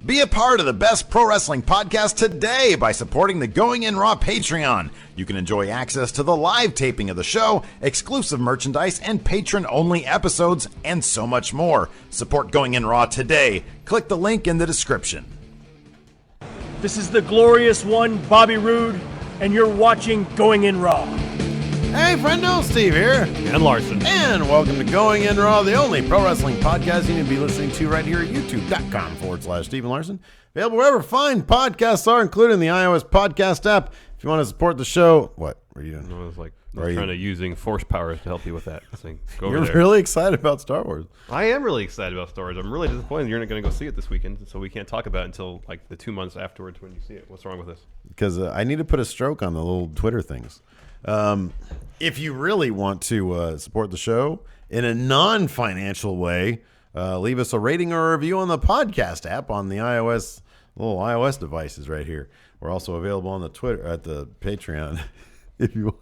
Be a part of the best pro wrestling podcast today by supporting the Going In Raw Patreon. You can enjoy access to the live taping of the show, exclusive merchandise, and patron-only episodes, and so much more. Support Going In Raw today. Click the link in the description. This is the glorious one, Bobby Roode, and you're watching Going In Raw. Hey, friendo, Steve here. And Larson. And welcome to Going In Raw, the only pro wrestling podcast you need to be listening to right here at youtube.com/Stephen Larson. Available wherever fine podcasts are, including the iOS podcast app. If you want to support the show, what are you doing? I was trying to using force power to help you with that. You're really excited about Star Wars. I am really excited about Star Wars. I'm really disappointed you're not going to go see it this weekend, so we can't talk about it until like the 2 months afterwards when you see it. What's wrong with this? Because I need to put a stroke on the little Twitter things. If you really want to support the show in a non-financial way, leave us a rating or a review on the podcast app on the little iOS devices right here. We're also available on the Twitter at the Patreon, if you want.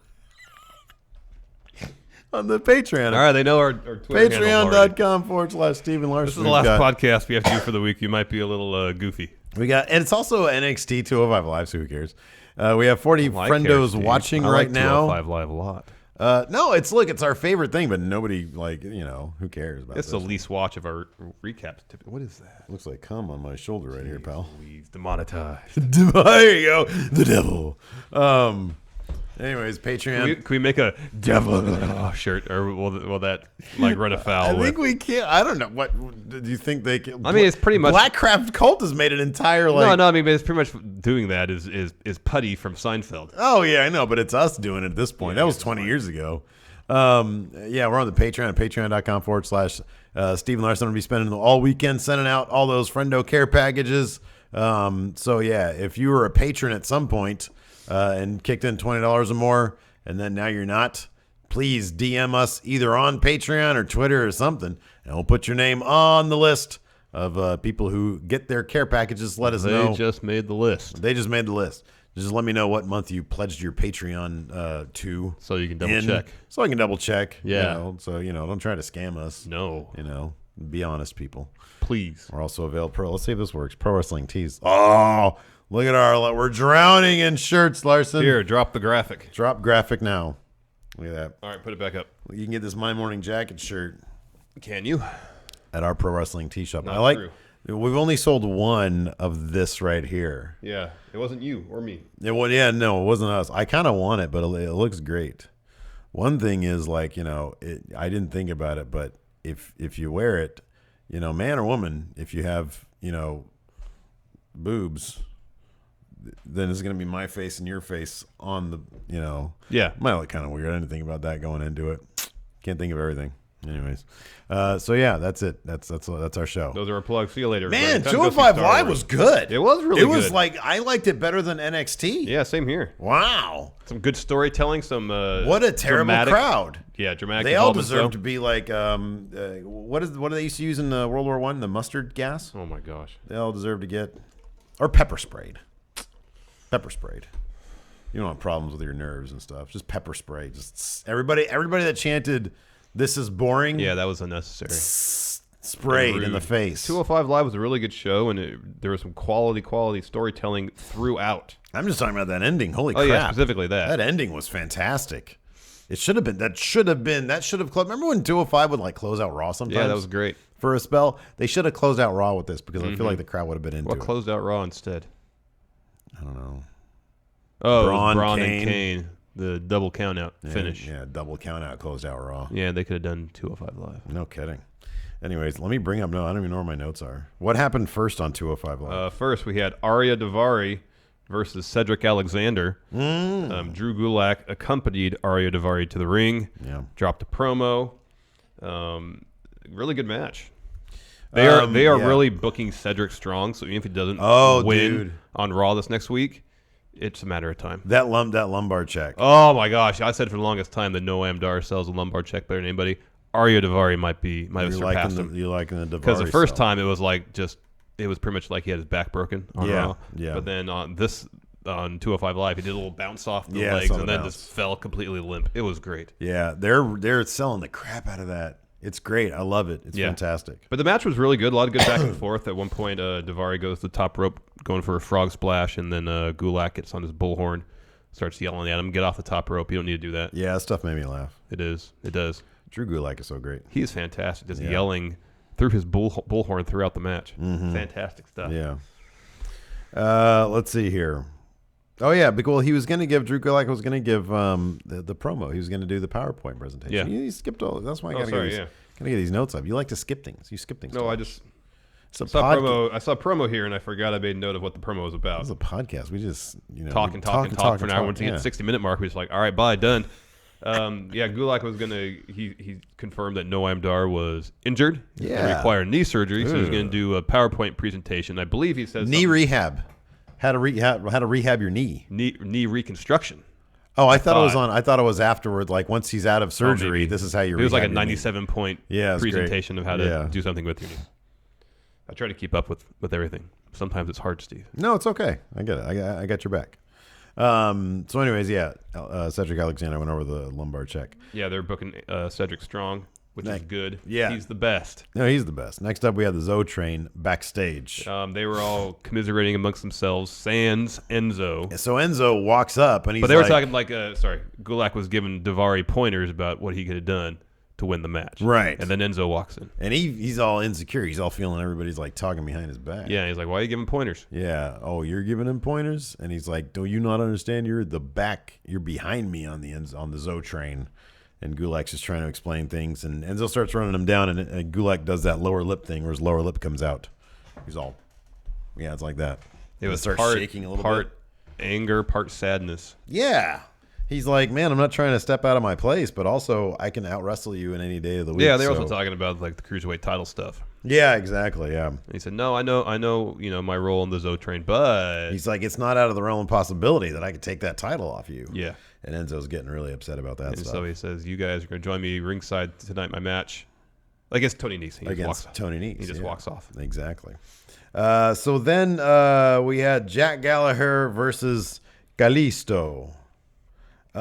On the Patreon. All right, they know our Twitter Patreon.com/Stephen Larson. This is the last podcast we have to do for the week. You might be a little goofy. And it's also NXT 205 Live, so who cares? We have 40 friendos watching right now. 205 Live a lot. No, it's our favorite thing, but nobody who cares about It's this? the least watch of our recaps. What is that? Looks like cum on my shoulder right here, pal. Please, demonetized. There you go, the devil. Anyways, Patreon. Can we make a devil shirt, or will that run afoul? I think we can't. I don't know. What do you think they can? I mean, it's pretty much Blackcraft Cult has made an entire No, I mean, but it's pretty much doing that is Putty from Seinfeld. Oh yeah, I know, but it's us doing it at this point. That was 20 years ago. We're on the Patreon at patreon.com/Stephen Larson. I'm gonna be spending all weekend sending out all those friendo care packages. If you were a patron at some point and kicked in $20 or more, and then now you're not, please DM us either on Patreon or Twitter or something, and we'll put your name on the list of people who get their care packages. Let us know. They just made the list. Just let me know what month you pledged your Patreon to. So you can double check. So I can double check. Yeah. Don't try to scam us. No. Be honest, people. Please. We're also available. Let's see if this works. Pro Wrestling Tees. Oh, look at we're drowning in shirts, Larson. Here, drop the graphic. Drop graphic now. Look at that. All right, put it back up. You can get this My Morning Jacket shirt. Can you? At our Pro Wrestling Tee shop. True. We've only sold one of this right here. Yeah, it wasn't you or me. It wasn't us. I kind of want it, but it looks great. One thing is I didn't think about it, but if you wear it, man or woman, if you have, boobs, then it's going to be my face and your face on the, Yeah. Might look kind of weird. I didn't think about that going into it. Can't think of everything. Anyways, that's it. That's our show. Those are our plugs. See you later, Man, everybody. 205 Live was good. It was really good. It was I liked it better than NXT. Yeah, same here. Wow. Some good storytelling. Some what a terrible crowd. Yeah, dramatic. They all deserve to be like what do they used to use in World War I? The mustard gas. Oh my gosh. They all deserve to get pepper sprayed. Pepper sprayed. You don't have problems with your nerves and stuff. Just pepper spray. Just everybody that chanted, "This is boring." Yeah, that was unnecessary. Sprayed in the face. 205 Live was a really good show, and there was some quality storytelling throughout. I'm just talking about that ending. Holy crap! Yeah, specifically that. That ending was fantastic. It should have been. That should have closed. Remember when 205 would close out Raw sometimes? Yeah, that was great. For a spell, they should have closed out Raw with this because I feel like the crowd would have been into it. What closed out Raw instead? I don't know. Oh, Braun and Kane. The double count out finish. Yeah, double count out closed out Raw. Yeah, they could have done 205 Live. No kidding. Anyways, let me bring up. No, I don't even know where my notes are. What happened first on 205 Live? First, we had Arya Daivari versus Cedric Alexander. Drew Gulak accompanied Arya Daivari to the ring. Yeah. Dropped a promo. Really good match. They are really booking Cedric strong. So even if he doesn't win on Raw this next week, it's a matter of time. That lumbar check. Oh my gosh! I said for the longest time that Noam Dar sells a lumbar check better than anybody. Arya Daivari might have surpassed him. You liking the Daivari? Because the first time it was pretty much like he had his back broken on Raw. Yeah. But then on 205 Live, he did a little bounce off the legs and then just fell completely limp. It was great. Yeah, they're selling the crap out of that. It's great. I love it. It's fantastic. But the match was really good. A lot of good back and forth. At one point, Daivari goes to the top rope going for a frog splash, and then Gulak gets on his bullhorn, starts yelling at him, get off the top rope. You don't need to do that. Yeah, that stuff made me laugh. It is. It does. Drew Gulak is so great. He is fantastic. Just yelling through his bullhorn throughout the match. Mm-hmm. Fantastic stuff. Yeah. Let's see here. Oh, yeah. Well, he was going to give, Drew Gulak was going to give the promo. He was going to do the PowerPoint presentation. Yeah. He skipped all. That's why I got to get these notes up. You like to skip things. You skip things. No, I saw promo here, and I forgot I made note of what the promo was about. It's a podcast. We just, talk for an hour. Once you get the 60-minute mark, we just like, all right, bye, done. Gulak was he confirmed that Noam Dar was injured. Yeah. Required knee surgery, so he's going to do a PowerPoint presentation. I believe he says knee rehab. How to rehab your knee. Knee reconstruction. Oh, I thought it was afterward. Like once he's out of surgery, this is how you. It was like a 97-point presentation of how to do something with your knee. I try to keep up with everything. Sometimes it's hard, Steve. No, it's okay. I get it. I got your back. So, anyways, Cedric Alexander went over the lumbar check. Yeah, they're booking Cedric Strong, which is good. Yeah, he's the best. No, he's the best. Next up, we have the Zoe Train backstage. They were all commiserating amongst themselves. Sans Enzo. So Enzo walks up, and he's. But they were talking Gulak was giving Daivari pointers about what he could have done to win the match. Right. And then Enzo walks in. And he's all insecure. He's all feeling everybody's like talking behind his back. Yeah, he's like, why are you giving pointers? Yeah. Oh, you're giving him pointers? And he's like, do you not understand? You're behind me on the Zoe Train. And Gulak's just trying to explain things. And Enzo starts running him down, and Gulak does that lower lip thing where his lower lip comes out. He's all, it's like that. It was starts shaking a little bit. Part anger, part sadness. Yeah. He's like, man, I'm not trying to step out of my place, but also I can out wrestle you in any day of the week. Yeah, they're also talking about like the cruiserweight title stuff. Yeah, exactly. Yeah. And he said, no, I know, my role in the Zoe Train, but he's like, it's not out of the realm of possibility that I could take that title off you. Yeah. And Enzo's getting really upset about that stuff. So he says, you guys are going to join me ringside tonight, my match against Tony Nese. He just walks off. Exactly. So then we had Jack Gallagher versus Kalisto. It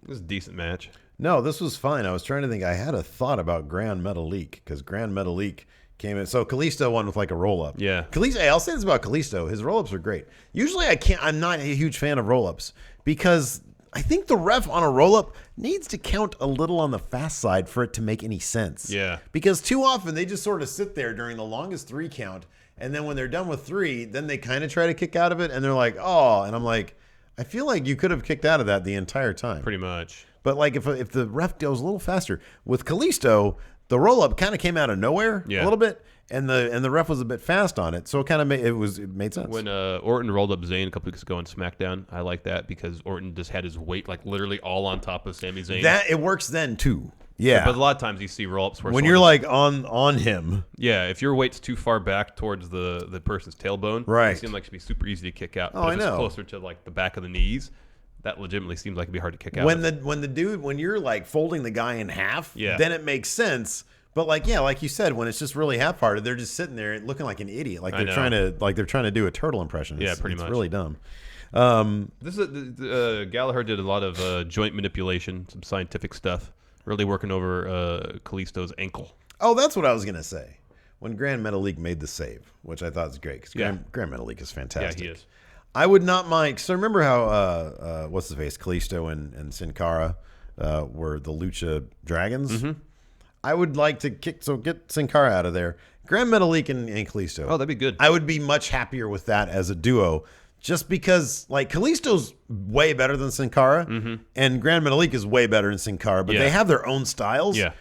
was a decent match. No, this was fine. I was trying to think. I had a thought about Grand Metalik because Grand Metalik came in. So Kalisto won with like a roll up. Yeah. Kalisto. I'll say this about Kalisto. His roll ups are great. Usually I'm not a huge fan of roll ups because I think the ref on a roll up needs to count a little on the fast side for it to make any sense. Yeah. Because too often they just sort of sit there during the longest 3 count. And then when they're done with 3, then they kind of try to kick out of it. And they're like, oh, and I'm like, I feel like you could have kicked out of that the entire time. Pretty much. But like if the ref goes a little faster with Kalisto, the roll up kind of came out of nowhere a little bit, and the ref was a bit fast on it, so it kind of made sense. When Orton rolled up Zayn a couple weeks ago on SmackDown, I like that because Orton just had his weight like literally all on top of Sami Zayn. That it works then too. Yeah, but a lot of times you see roll-ups where when you're like on him. Yeah, if your weight's too far back towards the person's tailbone, right, it seems like it should be super easy to kick out. Oh, but I if know. It's closer to like the back of the knees, that legitimately seems like it'd be hard to kick out. When you're like folding the guy in half, then it makes sense. But like you said, when it's just really half-hearted, they're just sitting there looking like an idiot, like they're trying to do a turtle impression. It's much. It's really dumb. This is Gallagher did a lot of joint manipulation, some scientific stuff. Really working over Kalisto's ankle. Oh, that's what I was going to say. When Grand Metalik made the save, which I thought was great, because Grand Metalik is fantastic. Yeah, he is. I would not mind. So remember how, what's the face, Kalisto and Sin Cara were the Lucha Dragons? Mm-hmm. I would like to get Sin Cara out of there. Grand Metalik and Kalisto. Oh, that'd be good. I would be much happier with that as a duo. Just because, like, Kalisto's way better than Sin Cara, and Grand Metalik is way better than Sin Cara, but they have their own styles. Yeah.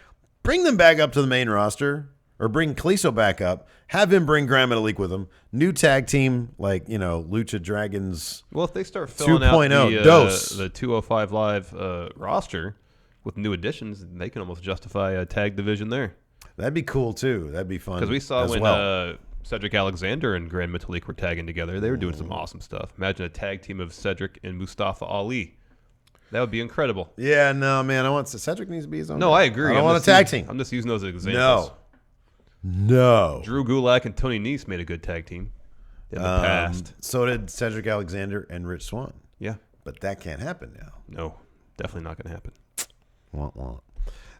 Bring them back up to the main roster, or bring Kalisto back up. Have him bring Grand Metalik with him. New tag team, like, Lucha Dragons. Well, if they start filling out the 205 Live roster with new additions, they can almost justify a tag division there. That'd be cool, too. That'd be fun. Because we saw when Cedric Alexander and Grand Metalik were tagging together. They were doing some awesome stuff. Imagine a tag team of Cedric and Mustafa Ali. That would be incredible. Yeah, no, man. Cedric needs to be his own. No, guy. I agree. I don't want a tag team. I'm just using those as examples. No. Drew Gulak and Tony Nese made a good tag team in the past. So did Cedric Alexander and Rich Swann. Yeah. But that can't happen now. No, definitely not going to happen. Want.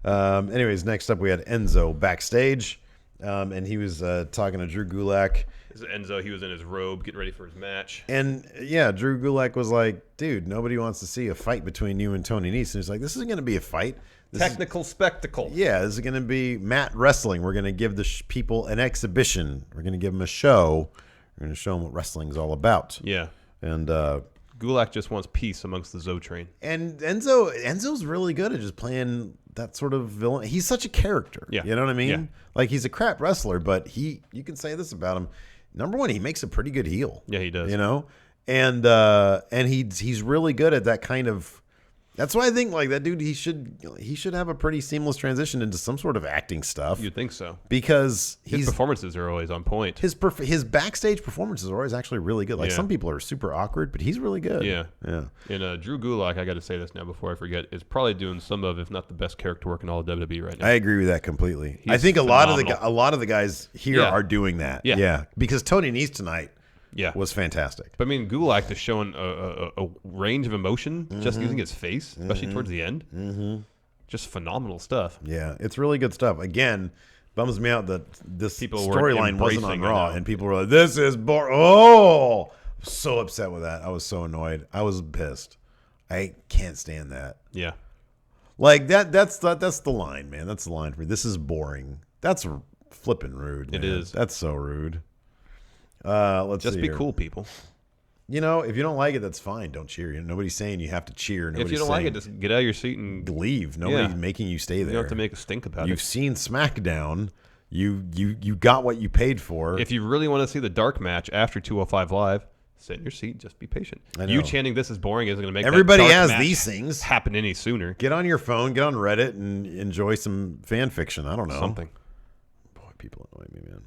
Anyways, next up we had Enzo backstage, and he was talking to Drew Gulak. This is Enzo. He was in his robe, getting ready for his match. And yeah, Drew Gulak was like, "Dude, nobody wants to see a fight between you and Tony Nese." And he's like, "This isn't going to be a fight. Technical spectacle. Yeah, this is going to be mat wrestling. We're going to give the people an exhibition. We're going to give them a show. We're going to show them what wrestling's all about." Yeah. And Gulak just wants peace amongst the Zo train. And Enzo's really good at just playing that sort of villain. He's such a character. Yeah. You know what I mean? Yeah. Like, he's a crap wrestler, but you can say this about him. Number one, he makes a pretty good heel. Yeah, he does. You know? And he's really good at that kind of. That's why I think like that dude, he should have a pretty seamless transition into some sort of acting stuff. You'd think so, because his performances are always on point. His backstage performances are always actually really good. Like some people are super awkward, but he's really good. Yeah. And Drew Gulak, I got to say this now before I forget, is probably doing some of, if not the best character work in all of WWE right now. I agree with that completely. He's I think phenomenal. a lot of the guys here are doing that. Yeah. Because Tony Nese tonight. Yeah, was fantastic. But I mean, Gulak is showing a range of emotion just using his face, especially towards the end. Mm-hmm. Just phenomenal stuff. Yeah, it's really good stuff. Again, bums me out that this storyline wasn't on Raw, and people were like, "This is boring." Oh, I'm so upset with that. I was so annoyed. I was pissed. I can't stand that. Yeah, like that's the line, man. That's the line for me. This is boring. That's flipping rude. Man. It is. That's so rude. Let's just see be here. cool, people. You know, if you don't like it, that's fine. Don't cheer. Nobody's saying you have to cheer. If you don't like it, just get out of your seat and leave. Nobody's making you stay there. You don't have to make a stink about it. You've seen SmackDown. You got what you paid for. If you really want to see the dark match after 205 Live, sit in your seat. Just be patient. You chanting "this is boring" isn't going to make everybody that dark has match these things happen any sooner. Get on your phone, get on Reddit, and enjoy some fan fiction. I don't know something. Boy, people annoy me, man.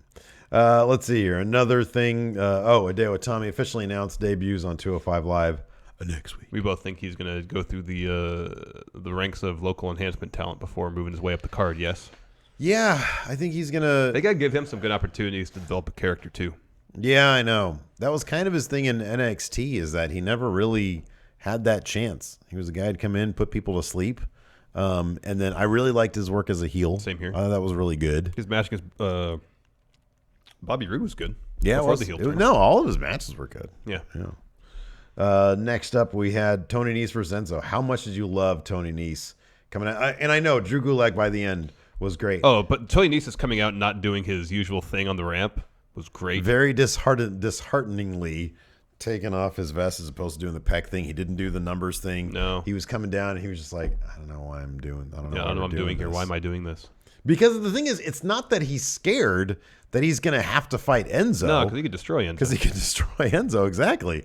Let's see here. Another thing. Hideo Itami officially announced debuts on 205 Live next week. We both think he's going to go through the ranks of local enhancement talent before moving his way up the card. Yes. Yeah, I think he's gonna. They got to give him some good opportunities to develop a character too. Yeah, I know. That was kind of his thing in NXT, is that he never really had that chance. He was a guy who'd come in, put people to sleep. And then I really liked his work as a heel. Same here. That was really good. His match against Bobby Roode was good. Yeah, all of his matches were good. Yeah. Next up, we had Tony Nese versus Enzo. How much did you love Tony Nese coming out? And I know Drew Gulak by the end was great. Oh, but Tony Nese is coming out and not doing his usual thing on the ramp was great. Very dishearteningly taking off his vest as opposed to doing the peck thing. He didn't do the numbers thing. No. He was coming down and he was just like, I don't know why I'm doing. I don't know what I'm doing here. Why am I doing this? Because the thing is, it's not that he's scared that he's going to have to fight Enzo. No, because he could destroy Enzo. Because he could destroy Enzo, exactly.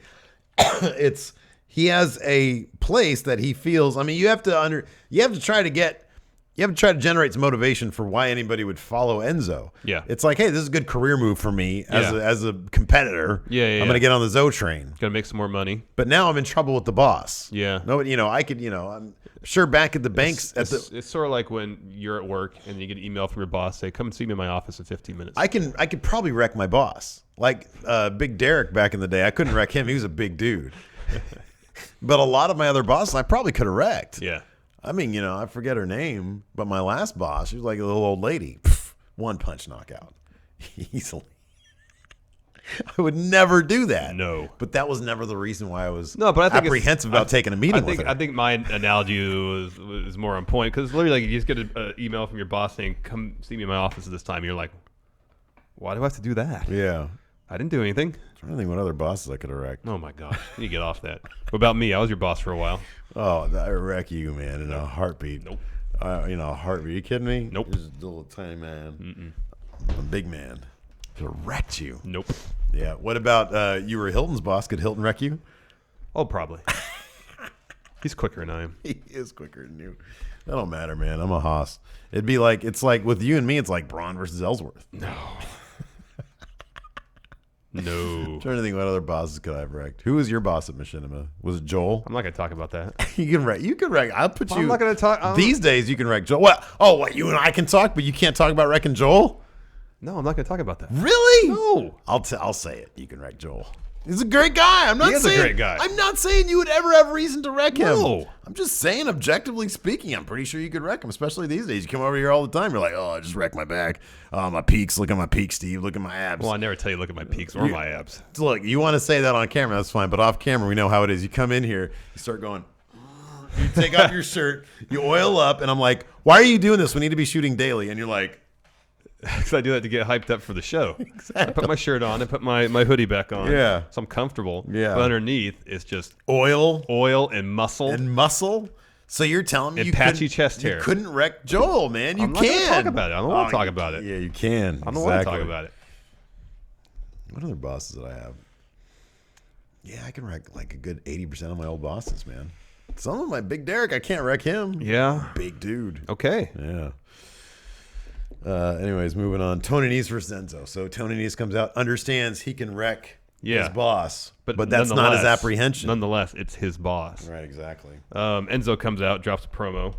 He has a place that he feels. I mean, you have to try to generate some motivation for why anybody would follow Enzo. Yeah. It's like, hey, this is a good career move for me as a competitor. Yeah. I'm going to get on the Zo train. Got to make some more money. But now I'm in trouble with the boss. Yeah. Nobody, I'm sure back at the banks it's sort of like when you're at work and you get an email from your boss say, "Come and see me in my office in 15 minutes." I could probably wreck my boss. Like Big Derek back in the day, I couldn't wreck him. He was a big dude. But a lot of my other bosses, I probably could have wrecked. Yeah. I mean, I forget her name, but my last boss, she was like a little old lady. One punch knockout. Easily. I would never do that. No. But that was never the reason why I was apprehensive about taking a meeting with her. I think my analogy was more on point because literally, like, you just get an email from your boss saying, "Come see me in my office at this time." You're like, why do I have to do that? Yeah. I didn't do anything. I'm trying to think what other bosses I could have wrecked. Oh, my gosh. You get off that. What about me? I was your boss for a while. Oh, I wreck you, man, in a heartbeat. Nope. A heartbeat. Are you kidding me? Nope. Just a little tiny man. I'm a big man. Could have wrecked you. Nope. Yeah. What about you were Hilton's boss? Could Hilton wreck you? Oh, probably. He's quicker than I am. He is quicker than you. That don't matter, man. I'm a hoss. It's like with you and me, it's like Braun versus Ellsworth. No. No. I'm trying to think what other bosses could I have wrecked. Who was your boss at Machinima? Was it Joel? I'm not going to talk about that. You can wreck. I'll put you. I'm not going to talk. These days, you can wreck Joel. What? Oh, what? You and I can talk, but you can't talk about wrecking Joel? No, I'm not going to talk about that. Really? No. I'll say it. You can wreck Joel. He's a great guy. I'm not He is saying, a great guy. I'm not saying you would ever have reason to wreck him. No. I'm just saying, objectively speaking, I'm pretty sure you could wreck him, especially these days. You come over here all the time. You're like, oh, I just wrecked my back. Oh, my peaks. Look at my peaks, Steve. Look at my abs. Well, I never tell you look at my peaks or my abs. Look, you want to say that on camera, that's fine. But off camera, we know how it is. You come in here, you start going, you take off your shirt, you oil up, and I'm like, why are you doing this? We need to be shooting daily. And you're like, Because I do that to get hyped up for the show. Exactly. I put my shirt on. I put my hoodie back on. Yeah. So I'm comfortable. Yeah. But underneath, it's just oil and muscle. So you're telling me and you patchy chest hair. You couldn't wreck Joel, man. You I'm can. not gonna talk about it. I don't want to talk about it. Yeah, you can. I don't want to talk about it. What other bosses did I have? Yeah, I can wreck like a good 80% of my old bosses, man. Some of my Big Derek, I can't wreck him. Yeah. Big dude. Okay. Yeah. Anyways, moving on. Tony Nese versus Enzo. So Tony Nese comes out, understands he can wreck his boss, but that's not his apprehension. Nonetheless, it's his boss. Right, exactly. Enzo comes out, drops a promo,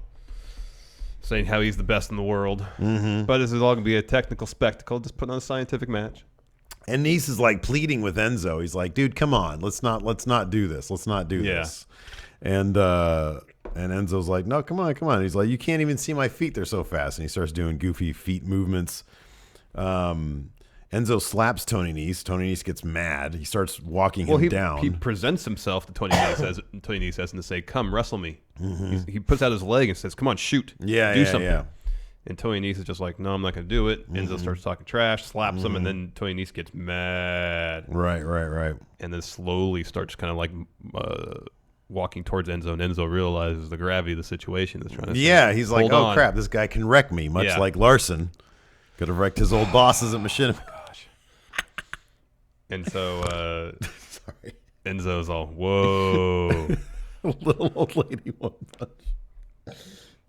saying how he's the best in the world. Mm-hmm. But this is all going to be a technical spectacle, just putting on a scientific match. And Nese is like pleading with Enzo. He's like, dude, come on. Let's not do this. Let's not do this. And Enzo's like, no, come on. He's like, you can't even see my feet. They're so fast. And he starts doing goofy feet movements. Enzo slaps Tony Nese. Tony Nese gets mad. He starts walking him down. He presents himself to Tony Nese as to say, come, wrestle me. Mm-hmm. He puts out his leg and says, come on, shoot. Do something. Yeah. And Tony Nese is just like, no, I'm not going to do it. Enzo starts talking trash, slaps him, and then Tony Nese gets mad. Right. And then slowly starts kind of like walking towards Enzo, and Enzo realizes the gravity of the situation. That's trying to he's like, oh, crap, this guy can wreck me, much like Larson. Could have wrecked his old bosses at Machinima. Gosh. And so Enzo's all, whoa. Little old lady one punch.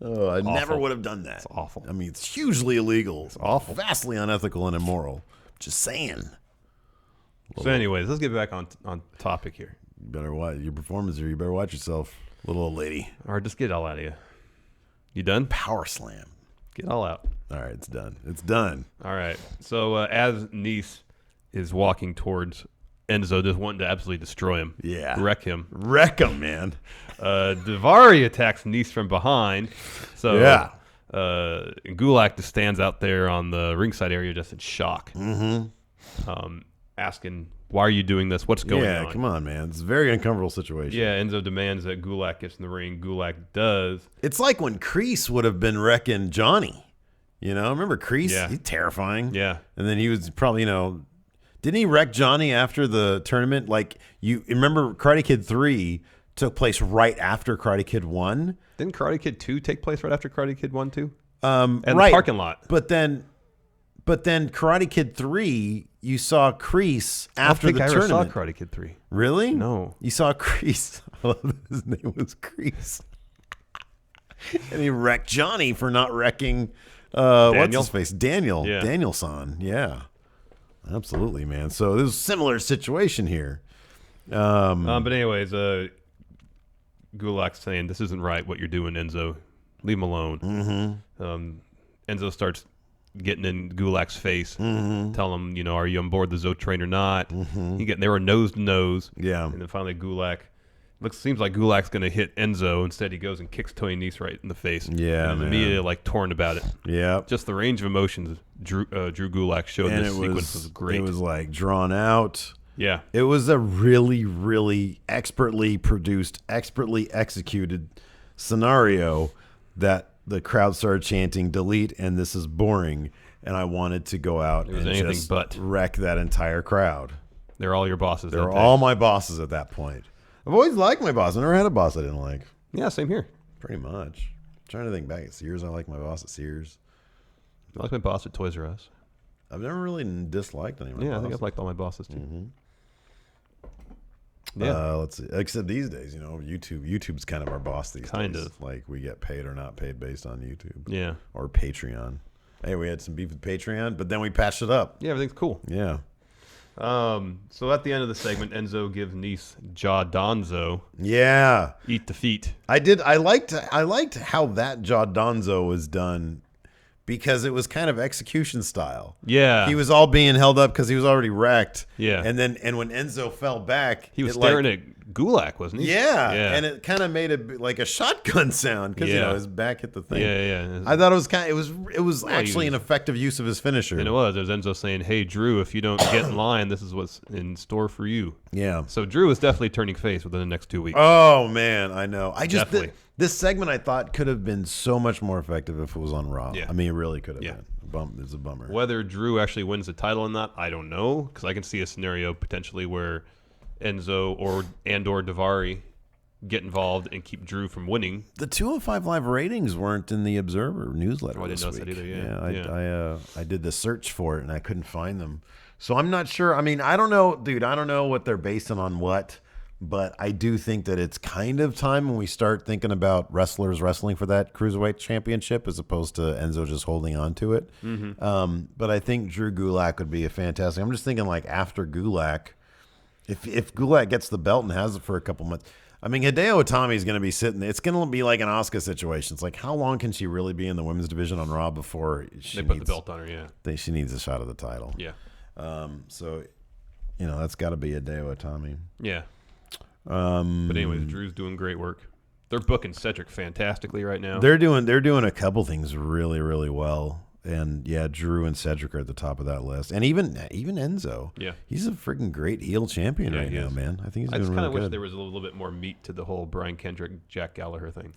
Oh, I never would have done that. It's awful. I mean, it's hugely illegal. It's awful. Vastly unethical and immoral. Just saying. So anyways, let's get back on topic here. You better watch your performance here. You better watch yourself, little old lady. Or just get it all out of you. You done? Power slam. Get it all out. All right, it's done. It's done. All right. So as Nese is walking towards Enzo, just wanting to absolutely destroy him. Yeah. Wreck him, man. Daivari attacks Nese from behind. So Gulak just stands out there on the ringside area just in shock. Mm-hmm. Asking, why are you doing this? What's going on? Yeah, come on, man. It's a very uncomfortable situation. Yeah, Enzo demands that Gulak gets in the ring. Gulak does. It's like when Kreese would have been wrecking Johnny. You know, remember Kreese? Yeah. He's terrifying. Yeah. And then he was probably, didn't he wreck Johnny after the tournament? Like, you remember Karate Kid 3 took place right after Karate Kid 1? Didn't Karate Kid 2 take place right after Karate Kid 1 too? And the parking lot. But then Karate Kid 3, you saw Kreese after the tournament. I never saw Karate Kid 3. Really? No. You saw Kreese. I love that his name was Kreese. And he wrecked Johnny for not wrecking, what's his face? Daniel. Yeah. Daniel-san. Yeah. Absolutely, man. So there's a similar situation here. But anyways, Gulak's saying, this isn't right what you're doing, Enzo. Leave him alone. Mm-hmm. Enzo starts getting in Gulak's face, telling him, are you on board the Zo train or not? They were nose to nose. Yeah. And then finally Gulak, seems like Gulak's going to hit Enzo. Instead, he goes and kicks Tony Nese right in the face. Yeah, and immediately torn about it. Yeah. Just the range of emotions Drew Gulak showed in this sequence was great. It was like drawn out. Yeah. It was a really, really expertly produced, expertly executed scenario that the crowd started chanting, delete, and this is boring. And I wanted to go out and just wreck that entire crowd. They're all your bosses. They're all my bosses at that point. I've always liked my boss. I never had a boss I didn't like. Yeah, same here. Pretty much. I'm trying to think back at Sears. I like my boss at Sears. I like my boss at Toys R Us. I've never really disliked any of my bosses. I think I've liked all my bosses too. Mm-hmm. Yeah. Let's see. Except these days, YouTube's kind of our boss these days. Kind of. Like we get paid or not paid based on YouTube. Yeah. Or Patreon. Hey, we had some beef with Patreon, but then we patched it up. Yeah, everything's cool. Yeah. So at the end of the segment, Enzo gives Nese Jaw Donzo. Yeah. Eat the feet. I liked how that Jaw Donzo was done because it was kind of execution style. Yeah. He was all being held up because he was already wrecked. Yeah. And when Enzo fell back, he was staring at GULAK, wasn't he? Yeah. And it kind of made it like a shotgun sound because his back hit the thing. Yeah. I thought it was actually an effective use of his finisher. And it was. There's Enzo saying, "Hey, Drew, if you don't get in line, this is what's in store for you." Yeah. So Drew is definitely turning face within the next 2 weeks. Oh man, I know. Definitely. This segment I thought could have been so much more effective if it was on Raw. Yeah. it really could have been. It's a bummer. Whether Drew actually wins the title or not, I don't know, because I can see a scenario potentially where Enzo or Daivari get involved and keep Drew from winning. The 205 Live ratings weren't in the Observer newsletter. I didn't notice that either. Yeah. I did the search for it and I couldn't find them. So I'm not sure. I mean, I don't know, dude. I don't know what they're basing on what. But I do think that it's kind of time when we start thinking about wrestlers wrestling for that Cruiserweight Championship as opposed to Enzo just holding on to it. Mm-hmm. But I think Drew GULAK would be a fantastic. I'm just thinking like after GULAK, if GULAK gets the belt and has it for a couple months. I mean, Hideo Itami is going to be sitting. It's going to be like an Asuka situation. It's like, how long can she really be in the women's division on Raw before they put the belt on her? Yeah, she needs a shot at the title. Yeah. So, that's got to be Hideo Itami. Yeah. But anyways, Drew's doing great work. They're booking Cedric fantastically right now. They're doing a couple things really, really well. And yeah, Drew and Cedric are at the top of that list. And even Enzo. Yeah. He's a freaking great heel champion right now, man. I think he's doing really good. I just kind of wish there was a little bit more meat to the whole Brian Kendrick, Jack Gallagher thing.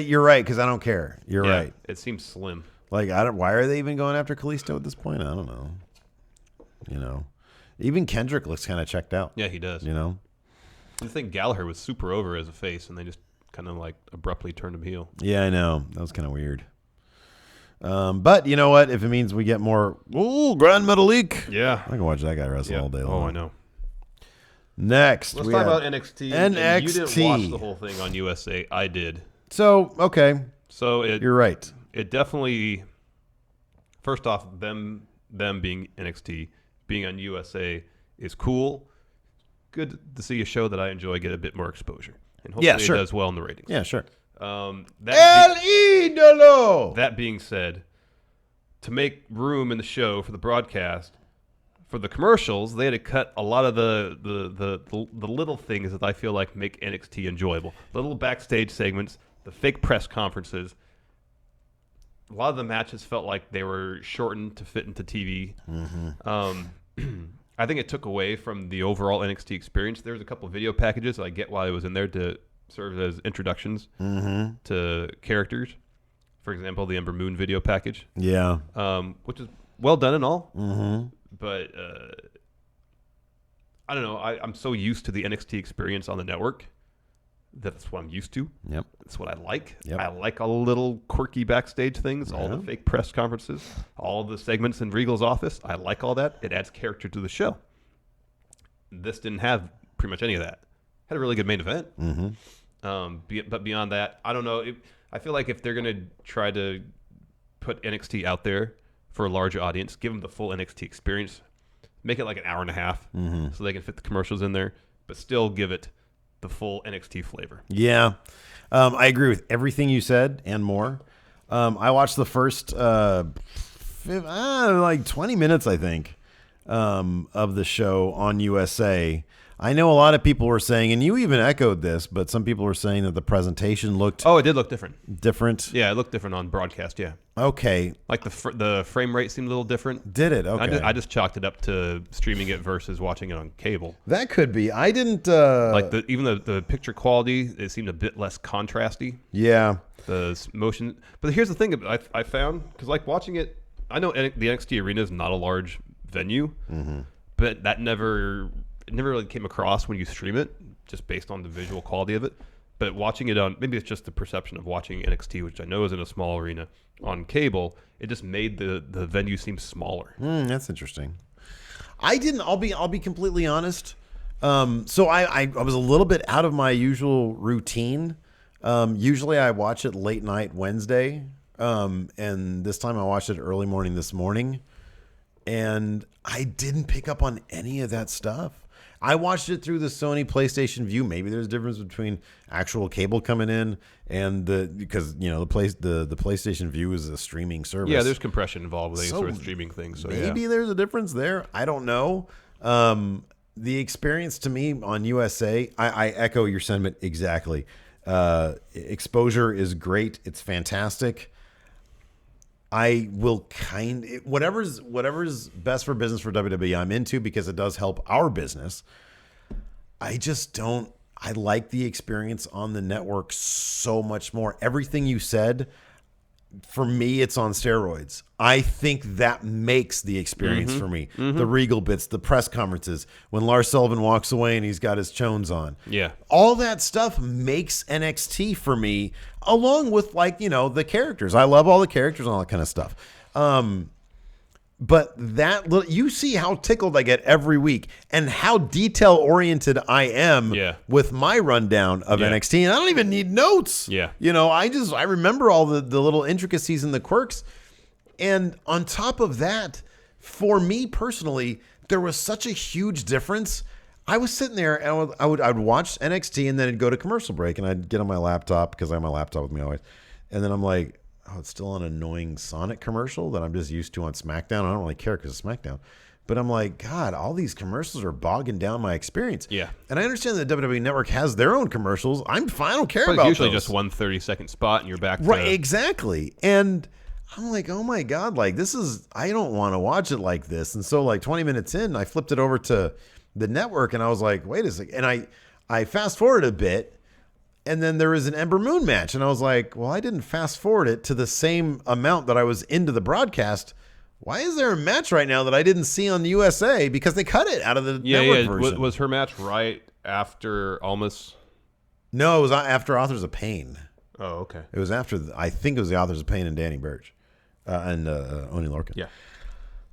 You're right, because I don't care. You're right. It seems slim. Like, why are they even going after Kalisto at this point? I don't know. Even Kendrick looks kind of checked out. Yeah, he does. I think Gallagher was super over as a face, and they just kind of like abruptly turned him heel. Yeah, I know. That was kind of weird. But you know what? If it means we get more, Grand Metalik. Yeah. I can watch that guy wrestle all day long. Oh, I know. Next, let's talk about NXT. NXT. You didn't watch the whole thing on USA. I did. So, okay. So you're right. It definitely, first off, them being NXT, being on USA is cool. Good to see a show that I enjoy get a bit more exposure. And hopefully it does well in the ratings. Yeah, sure. El Idolo! That being said, to make room in the show for the broadcast, for the commercials, they had to cut a lot of the little things that I feel like make NXT enjoyable. Little backstage segments, the fake press conferences. A lot of the matches felt like they were shortened to fit into TV. Mm-hmm. I think it took away from the overall NXT experience. There's a couple of video packages that I get while I was in there to serve as introductions to characters. For example, the Ember Moon video package. Yeah. Which is well done and all. Mm-hmm. But I don't know. I'm so used to the NXT experience on the network. That's what I'm used to. Yep. That's what I like. Yep. I like all the little quirky backstage things, all the fake press conferences, all the segments in Regal's office. I like all that. It adds character to the show. This didn't have pretty much any of that. Had a really good main event. Mm-hmm. But beyond that, I don't know. I feel like if they're going to try to put NXT out there for a larger audience, give them the full NXT experience, make it like an hour and a half so they can fit the commercials in there, but still give it the full NXT flavor. Yeah. I agree with everything you said and more. I watched the first 20 minutes, I think, of the show on USA. I know a lot of people were saying, and you even echoed this, but some people were saying that the presentation looked... Oh, it did look different. Different? Yeah, it looked different on broadcast, yeah. Okay. Like the frame rate seemed a little different. Did it? Okay. I just chalked it up to streaming it versus watching it on cable. That could be. I didn't... Like even the picture quality, it seemed a bit less contrasty. Yeah. The motion... But here's the thing I found, because like watching it, I know the NXT arena is not a large venue, but that never really came across when you stream it, just based on the visual quality of it. But watching it on, maybe it's just the perception of watching NXT, which I know is in a small arena, on cable, it just made the venue seem smaller. That's interesting. I didn't. I'll be completely honest. So I was a little bit out of my usual routine. Usually I watch it late night Wednesday, and this time I watched it early morning this morning, and I didn't pick up on any of that stuff. I watched it through the Sony PlayStation View. Maybe there's a difference between actual cable coming in and because the PlayStation View is a streaming service. Yeah, there's compression involved with any sort of streaming thing. So maybe there's a difference there. I don't know. The experience to me on USA, I echo your sentiment exactly. Exposure is great. It's fantastic. I will whatever's best for business for WWE, I'm into because it does help our business. I just don't. I like the experience on the network so much more. Everything you said, for me, it's on steroids. I think that makes the experience for me. The Regal bits, the press conferences, when Lars Sullivan walks away and he's got his chones on. Yeah. All that stuff makes NXT for me, along with the characters. I love all the characters and all that kind of stuff. But you see how tickled I get every week and how detail oriented I am with my rundown of NXT. And I don't even need notes. Yeah. I remember all the little intricacies and the quirks. And on top of that, for me personally, there was such a huge difference. I was sitting there and I would watch NXT and then it'd go to commercial break and I'd get on my laptop because I have my laptop with me always. And then I'm like, oh, it's still an annoying Sonic commercial that I'm just used to on SmackDown. I don't really care because it's SmackDown. But I'm like, God, all these commercials are bogging down my experience. Yeah. And I understand that WWE Network has their own commercials. I don't care about those. Usually just one 30-second spot and you're back to... Right, exactly. And I'm like, oh my God, I don't want to watch it like this. And so 20 minutes in, I flipped it over to the network and I was like, wait a second. And I fast forwarded a bit. And then there was an Ember Moon match. And I was like, well, I didn't fast forward it to the same amount that I was into the broadcast. Why is there a match right now that I didn't see on the USA? Because they cut it out of the network version. Was her match right after Almas? No, it was after Authors of Pain. Oh, okay. It was after, I think it was the Authors of Pain and Danny Burch and Oni Lorcan. Yeah.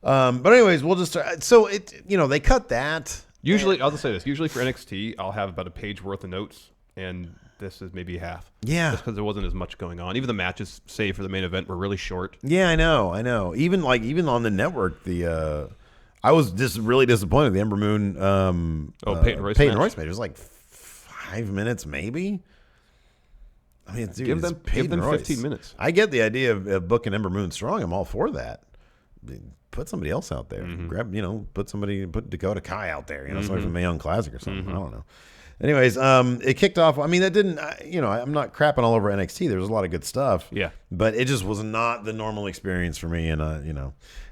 But anyways, we'll just, they cut that. Usually, I'll just say this. Usually for NXT, I'll have about a page worth of notes and this is maybe half. Yeah. Just because there wasn't as much going on. Even the matches, save for the main event, were really short. Yeah, I know. Even on the network, I was just really disappointed. The Ember Moon Peyton Royce match. It was 5 minutes, maybe. I mean, dude, give them 15 minutes. I get the idea of booking Ember Moon strong. I'm all for that. Put somebody else out there. Grab, put Dakota Kai out there. Somebody from Mae Young Classic or something. I don't know. Anyways, it kicked off. I mean, that didn't, I'm not crapping all over NXT. There was a lot of good stuff. Yeah. But it just was not the normal experience for me. And,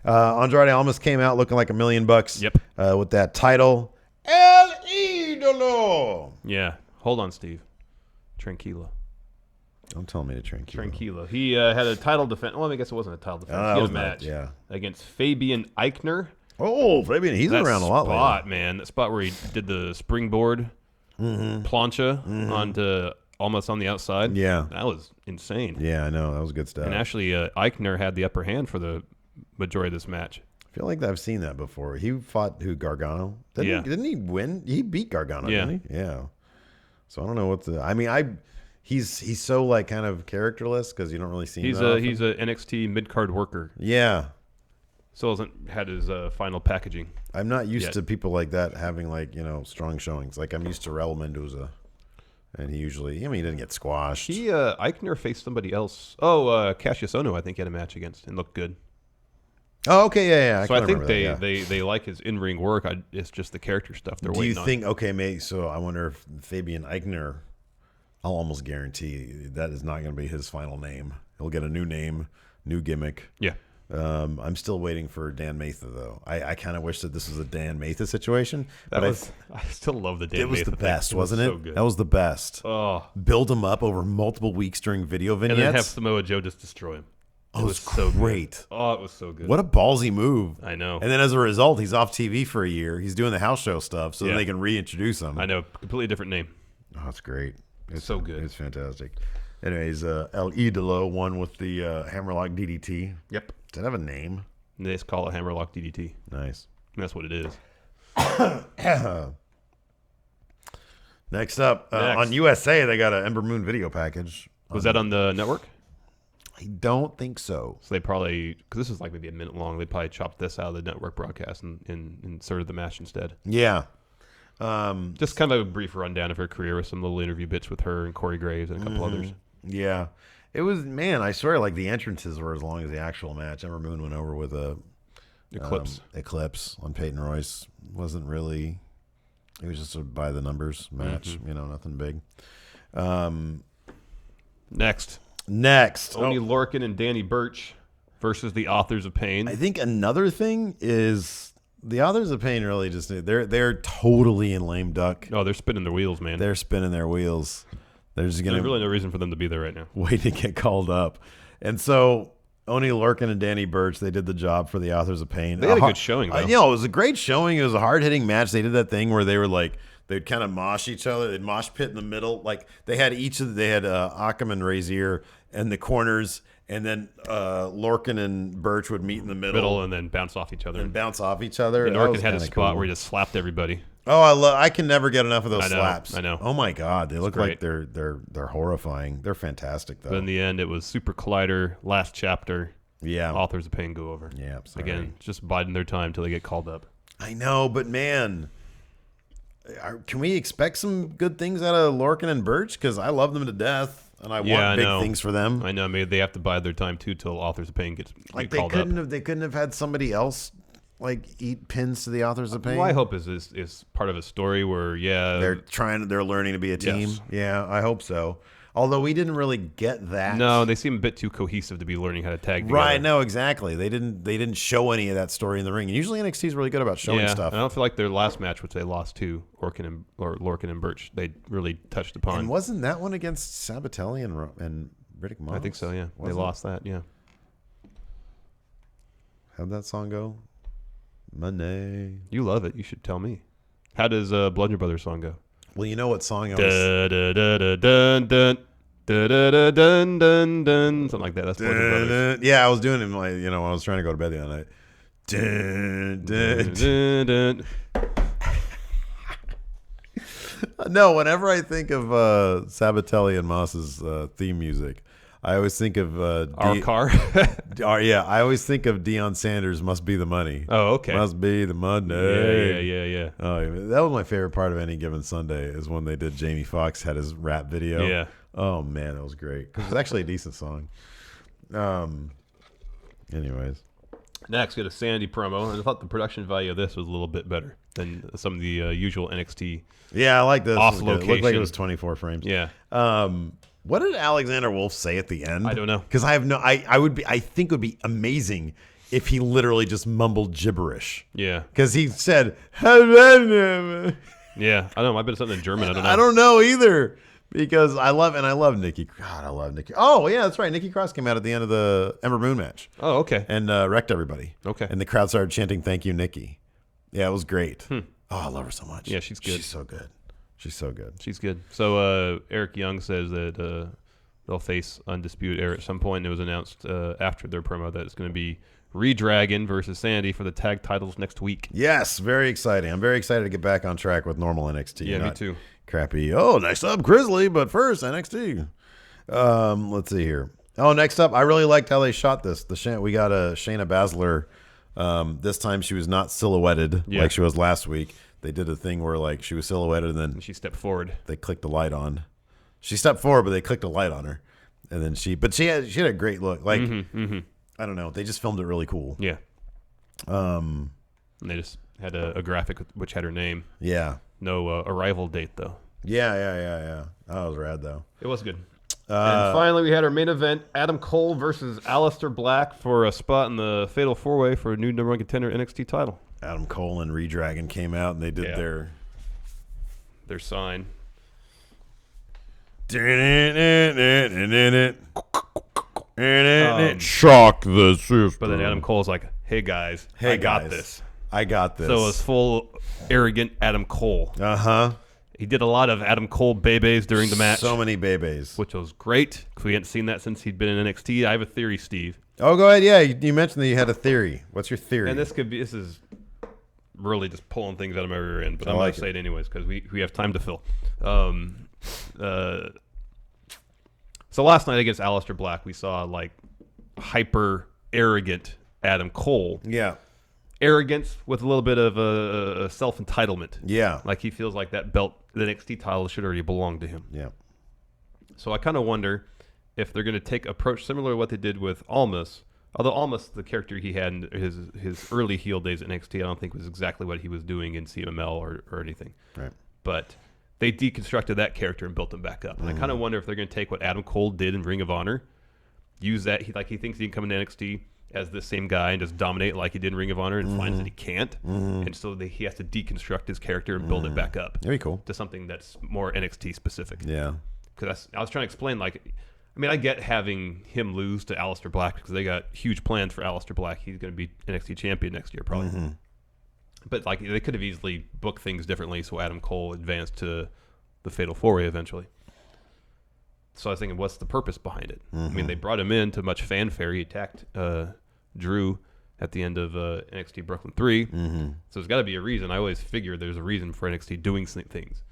Andrade Almas came out looking like $1 million. Yep. With that title. El Idolo. Yeah. Hold on, Steve. Tranquilo. Don't tell me to Tranquilo. He had a title defense. Well, I guess it wasn't a title defense. He had a match against Fabian Eichner. Oh, Fabian, he's been around a lot lately. That spot, man. That spot where he did the springboard. Plancha onto almost on the outside. Yeah. That was insane. Yeah, I know. That was good stuff. And actually, Eichner had the upper hand for the majority of this match. I feel like I've seen that before. He fought Gargano? Didn't he win? He beat Gargano, didn't he? Yeah. So I don't know he's so kind of characterless because you don't really see him. He's a NXT mid-card worker. Yeah. Still hasn't had his final packaging. I'm not used to people like that having strong showings. I'm used to Raul Mendoza, and he usually, he didn't get squashed. Eichner faced somebody else. Oh, Cassius Ohno, I think, had a match against and looked good. Oh, okay, yeah. So I think they like his in-ring work. It's just the character stuff they're waiting on. Do you think? Okay, mate. So I wonder if Fabian Eichner. I'll almost guarantee that is not going to be his final name. He'll get a new name, new gimmick. Yeah. I'm still waiting for Dan Matha, though. I kind of wish that this was a Dan Matha situation. I still love the Dan Matha. It was the best, wasn't it? So good. That was the best. Oh. Build him up over multiple weeks during video vignettes. And then have Samoa Joe just destroy him. It was so great. Oh, it was so good. What a ballsy move. I know. And then as a result, he's off TV for a year. He's doing the house show stuff, so then they can reintroduce him. I know. Completely different name. Oh, that's great. It's so good. It's fantastic. Anyways, El Idolo won with the Hammerlock DDT. Yep. Does it have a name? They just call it Hammerlock DDT. Nice. And that's what it is. Next up, on USA, they got an Ember Moon video package. Was that on the network? I don't think so. So they probably, because this is maybe a minute long, they probably chopped this out of the network broadcast and inserted the match instead. Yeah. Just kind of a brief rundown of her career with some little interview bits with her and Corey Graves and a couple others. Yeah. It was, man, I swear, like, the entrances were as long as the actual match. Ember Moon went over with a Eclipse on Peyton Royce. Wasn't really, it was just a by the numbers match, nothing big. Next. Oni Lorcan and Danny Burch versus the Authors of Pain. I think another thing is the Authors of Pain really just, they're totally in lame duck. Oh, they're spinning their wheels, man. They're spinning their wheels. There's really no reason for them to be there right now. Wait to get called up. And so Oni Lorcan and Danny Burch, they did the job for the Authors of Pain. They had a good showing, though. It was a great showing. It was a hard-hitting match. They did that thing where they were like, they'd kind of mosh each other. They'd mosh pit in the middle. Like they had Occam and Razier in the corners, and then Lorcan and Burch would meet in the middle. And then bounce off each other. And Lorcan had a spot where he just slapped everybody. Oh, I can never get enough of those slaps. I know. Oh my God, they look like they're horrifying. They're fantastic though. But in the end, it was Super Collider, last chapter. Yeah. Authors of Pain go over. Yeah. Sorry. Again, just biding their time till they get called up. I know, but man, can we expect some good things out of Lorcan and Burch? Because I love them to death, and I want big things for them. I know. Maybe they have to bide their time too till Authors of Pain get called up. They couldn't have had somebody else like eat pins to the Authors of Pain. My hope is part of a story where they're learning to be a team. Yes. Yeah, I hope so. Although we didn't really get that. No, they seem a bit too cohesive to be learning how to tag together. Right, no, exactly. They didn't show any of that story in the ring. And usually NXT is really good about showing stuff. I don't feel like their last match, which they lost to Lorcan and Burch, they really touched upon. And wasn't that one against Sabatelli and Riddick Moss? I think so, yeah. They lost that, yeah. How'd that song go? Money. You love it. You should tell me. How does Bludgeon Brothers song go? Well, you know what song I was... Something like that. That's Bludgeon Brothers. Yeah, I was doing it when I was trying to go to bed the other night. No, whenever I think of Sabatelli and Moss's theme music, I always think of Our Car. I always think of Deion Sanders' "Must Be the Money." Oh, okay. Must be the money. Yeah. Oh, that was my favorite part of Any Given Sunday is when they did. Jamie Foxx had his rap video. Yeah. Oh man, that was great. It was actually a decent song. Anyways, next, get a Sandy promo, and I thought the production value of this was a little bit better than some of the usual NXT. Yeah, I like this. Off location. It looked like it was 24 frames. Yeah. What did Alexander Wolf say at the end? I don't know. Because I have no. I think it would be amazing if he literally just mumbled gibberish. Yeah. Because he said, yeah. I don't know. Might be something in German. I don't know. I don't know either. Because I love Nikki. God, I love Nikki. Oh yeah, that's right. Nikki Cross came out at the end of the Ember Moon match. Oh, okay. And wrecked everybody. Okay. And the crowd started chanting, "Thank you, Nikki." Yeah, it was great. Oh, I love her so much. Yeah, she's good. She's so good. She's so good. She's good. So Eric Young says that they'll face Undisputed Era at some point. And it was announced after their promo that it's going to be Redragon versus Sandy for the tag titles next week. Yes, very exciting. I'm very excited to get back on track with normal NXT. Yeah, me too. Crappy. Oh, next up, Grizzly, but first NXT. Let's see here. Oh, next up, I really liked how they shot this. We got a Shayna Baszler. This time she was not silhouetted like she was last week. They did a thing where like she was silhouetted and then she stepped forward. They clicked the light on. She stepped forward, but they clicked a light on her, and then she had a great look. Like I don't know, they just filmed it really cool. Yeah. And they just had a graphic which had her name. Yeah. No arrival date though. Yeah. That was rad though. It was good. And finally, we had our main event: Adam Cole versus Aleister Black for a spot in the Fatal 4-Way for a new #1 contender NXT title. Adam Cole and Redragon came out and they did their sign. Shock the system. But then Adam Cole's like, "Hey guys, I got this. I got this." So it was full arrogant Adam Cole. He did a lot of Adam Cole bebes during the match. So many bebes. Which was great, because we hadn't seen that since he'd been in NXT. I have a theory, Steve. Oh, go ahead. Yeah, you mentioned that you had a theory. What's your theory? And this is really just pulling things out of my rear end, but I'm going to say it anyways, because we have time to fill. So last night against Aleister Black, we saw like hyper arrogant Adam Cole. Yeah. arrogance with a little bit of a self-entitlement. Yeah. Like he feels like that belt, the NXT title, should already belong to him. Yeah. So I kind of wonder if they're going to approach similar to what they did with Almas. Although Almas, the character he had in his early heel days at NXT, I don't think was exactly what he was doing in CMLL or anything. Right. But they deconstructed that character and built him back up. And I kind of wonder if they're going to take what Adam Cole did in Ring of Honor, use that. He thinks he can come into NXT as this same guy and just dominate like he did in Ring of Honor, and finds that he can't. And so he has to deconstruct his character and build it back up. Very cool. To something that's more NXT specific. Yeah. Because I was trying to explain, like, I mean, I get having him lose to Aleister Black because they got huge plans for Aleister Black. He's going to be NXT champion next year, probably. But like, they could have easily booked things differently so Adam Cole advanced to the Fatal 4-Way eventually. So I was thinking, what's the purpose behind it? I mean, they brought him in to much fanfare. He attacked Drew at the end of NXT Brooklyn 3. So there's got to be a reason. I always figure there's a reason for NXT doing things.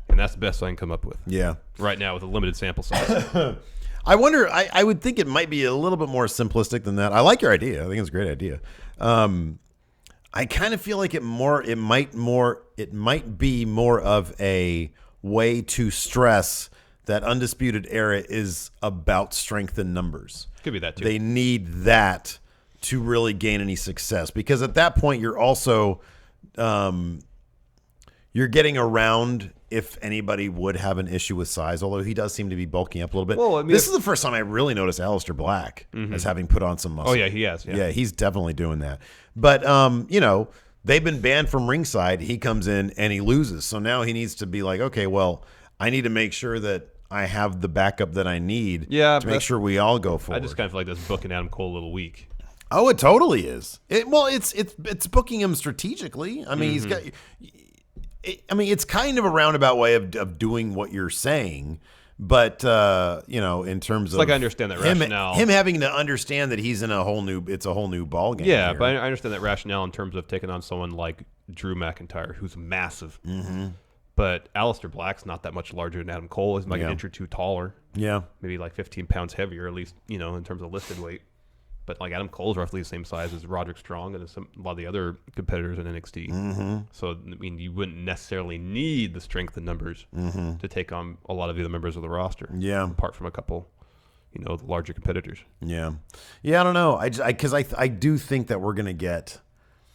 And that's the best I can come up with. Yeah. Right now with a limited sample size. I wonder, I would think it might be a little bit more simplistic than that. I like your idea. I think it's a great idea. I kind of feel like it might be more of a way to stress that Undisputed Era is about strength in numbers. Could be that too. They need that to really gain any success, because at that point you're also you're getting around if anybody would have an issue with size, although he does seem to be bulking up a little bit. Well, I mean, this is the first time I really noticed Aleister Black as having put on some muscle. Oh, yeah, he has. Yeah, he's definitely doing that. But, you know, they've been banned from ringside. He comes in and he loses. So now he needs to be like, okay, well, I need to make sure that I have the backup that I need to make sure we all go forward. I just kind of feel like that's booking Adam Cole a little weak. Oh, it totally is. It's booking him strategically. I mean, he's got... I mean, it's kind of a roundabout way of doing what you're saying, but you know, in terms of like I understand that rationale, him having to understand that he's in a whole new ball game. Yeah, here. but I understand that rationale in terms of taking on someone like Drew McIntyre, who's massive. But Aleister Black's not that much larger than Adam Cole. He's like an inch or two taller. Yeah, maybe like 15 pounds heavier, at least, you know, in terms of listed weight. But like Adam Cole's roughly the same size as Roderick Strong and a lot of the other competitors in NXT. So I mean, you wouldn't necessarily need the strength in numbers to take on a lot of the other members of the roster. Yeah, apart from a couple, you know, the larger competitors. Yeah, I don't know. Because I do think that we're gonna get.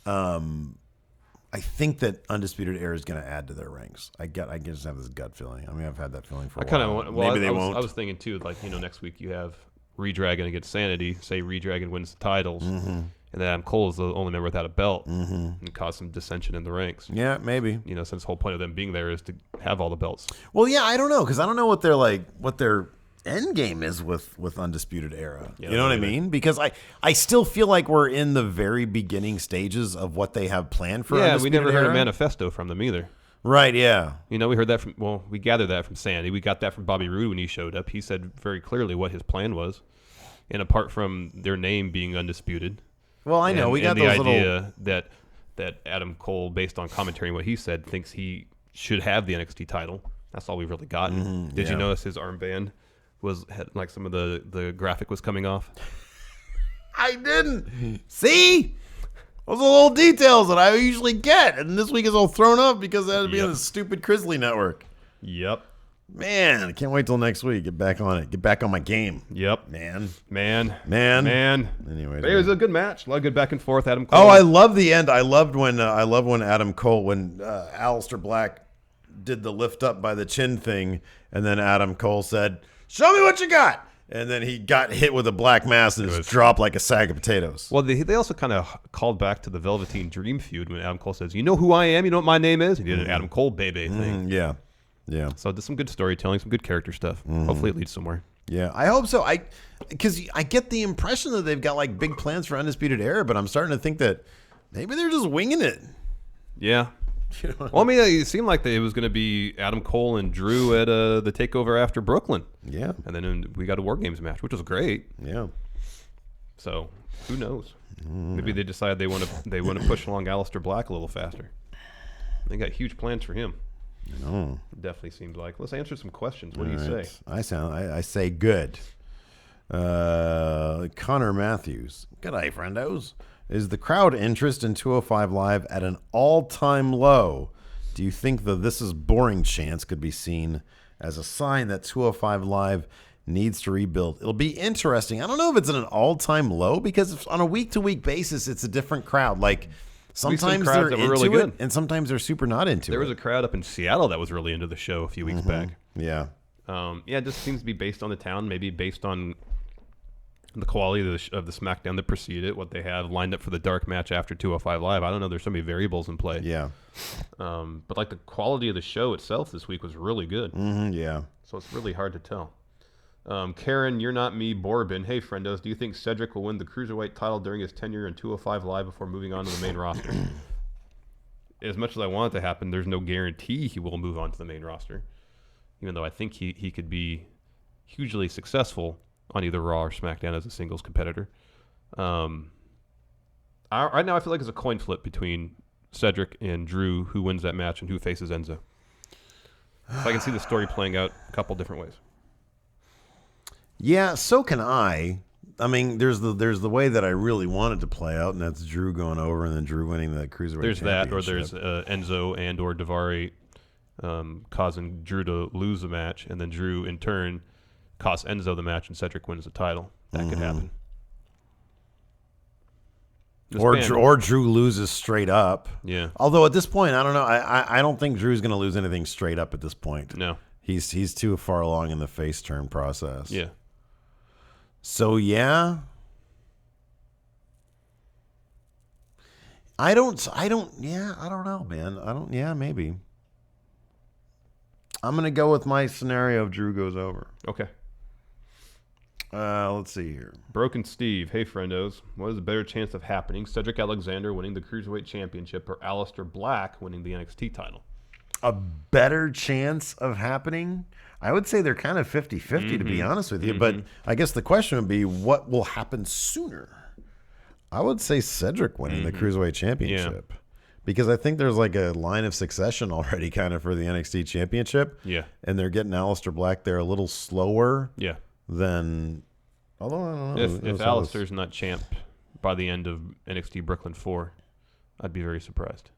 I think that Undisputed Era is going to add to their ranks. I just have this gut feeling. I mean, I've had that feeling for a while. Maybe they won't. I was thinking too, like, you know, next week you have Redragon against Sanity. Say Redragon wins the titles, and then Adam Cole is the only member without a belt, and cause some dissension in the ranks. Yeah, maybe. You know, since the whole point of them being there is to have all the belts. Well, yeah, I don't know, because I don't know what their end game is with Undisputed Era. You know what I mean? Because I still feel like we're in the very beginning stages of what they have planned for. Yeah, we never heard a manifesto from them either. Right, yeah. You know, we heard that we gathered that from Sandy. We got that from Bobby Roode when he showed up. He said very clearly what his plan was. And apart from their name being undisputed. Well, I know. We got the those idea that Adam Cole, based on commentary and what he said, thinks he should have the NXT title. That's all we've really gotten. Did you notice his armband had like some of the graphic was coming off? I didn't. See? Those are little details that I usually get, and this week is all thrown up because it had to be on the stupid Crisley network. Yep. Man, I can't wait till next week. Get back on it. Get back on my game. Yep. Man. Anyways, it was a good match. A lot of good back and forth. Adam Cole. Oh, I love the end. I loved when Adam Cole, when Aleister Black did the lift up by the chin thing, and then Adam Cole said, "Show me what you got." And then he got hit with a black mass and just dropped like a sack of potatoes. Well, they also kind of called back to the Velveteen Dream feud when Adam Cole says, "You know who I am? You know what my name is?" He did an Adam Cole baby thing. Yeah. So there's some good storytelling, some good character stuff. Hopefully it leads somewhere. Yeah, I hope so. Because I get the impression that they've got like big plans for Undisputed Era, but I'm starting to think that maybe they're just winging it. Yeah. Well, I mean, it seemed like it was going to be Adam Cole and Drew at the takeover after Brooklyn. Yeah. And then we got a War Games match, which was great. Yeah. So who knows? Maybe they decide they want to push along Aleister Black a little faster. They got huge plans for him. No. Definitely seems like. Let's answer some questions. What do you say? I say good. Connor Matthews. G'day, friendos. Is the crowd interest in 205 Live at an all-time low? Do you think the "this is boring" chants could be seen as a sign that 205 Live needs to rebuild? It'll be interesting. I don't know if it's at an all-time low, because on a week-to-week basis, it's a different crowd. Like, sometimes they're into really good, and sometimes they're super not into it. There was a crowd up in Seattle that was really into the show a few weeks back. Yeah. It just seems to be based on the town, maybe based on the quality of the SmackDown that preceded it, what they have lined up for the dark match after 205 Live. I don't know. There's so many variables in play. Yeah. But like the quality of the show itself this week was really good. Yeah. So it's really hard to tell. Karen, You're Not Me, Borbin. Hey, friendos, do you think Cedric will win the Cruiserweight title during his tenure in 205 Live before moving on to the main roster? As much as I want it to happen, there's no guarantee he will move on to the main roster, even though I think he could be hugely successful on either Raw or SmackDown as a singles competitor. Right now I feel like it's a coin flip between Cedric and Drew, who wins that match and who faces Enzo. So I can see the story playing out a couple different ways. Yeah, so can I. I mean, there's the way that I really want it to play out, and that's Drew going over and then Drew winning the Cruiserweight There's that, or Championship. there's Enzo and or Daivari causing Drew to lose the match, and then Drew in turn costs Enzo the match and Cedric wins the title. That could happen. Or Drew loses straight up. Yeah. Although at this point, I don't know. I don't think Drew's going to lose anything straight up at this point. No. He's too far along in the face turn process. Yeah. So yeah. I don't know, man. Maybe. I'm going to go with my scenario if Drew goes over. Okay. Let's see here. Broken Steve. Hey, friendos. What is a better chance of happening? Cedric Alexander winning the Cruiserweight Championship or Aleister Black winning the NXT title? A better chance of happening? I would say they're kind of 50-50, to be honest with you. But I guess the question would be, what will happen sooner? I would say Cedric winning the Cruiserweight Championship. Yeah. Because I think there's like a line of succession already kind of for the NXT Championship. Yeah. And they're getting Aleister Black there a little slower. Yeah. Then, although I don't know. If Aleister's not champ by the end of NXT Brooklyn 4, I'd be very surprised.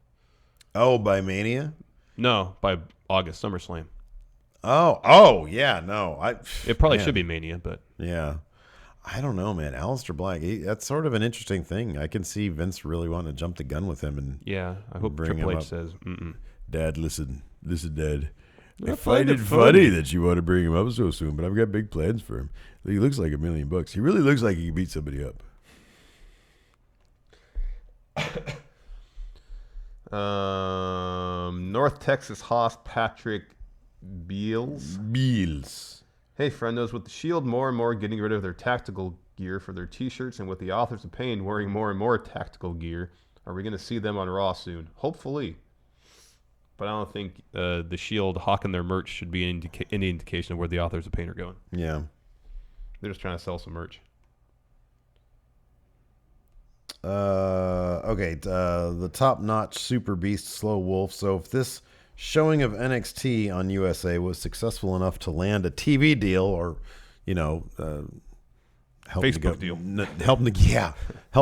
Oh, by Mania? No, by August, SummerSlam. Oh, yeah, no. It probably should be Mania, but. Yeah. I don't know, man. Aleister Black, that's sort of an interesting thing. I can see Vince really wanting to jump the gun with him. And yeah, I hope Triple H says, Dad, listen, Dad. I find it funny that you want to bring him up so soon, but I've got big plans for him. He looks like $1 million. He really looks like he can beat somebody up. North Texas Hoss Patrick Beals. Hey, friendos, with the Shield more and more getting rid of their tactical gear for their T-shirts, and with the Authors of Pain wearing more and more tactical gear, are we going to see them on Raw soon? Hopefully. But I don't think the Shield hawking their merch should be any indication of where the Authors of Pain are going. Yeah. They're just trying to sell some merch. Okay, the top-notch Super Beast Slow Wolf. So if this showing of NXT on USA was successful enough to land a TV deal, or, help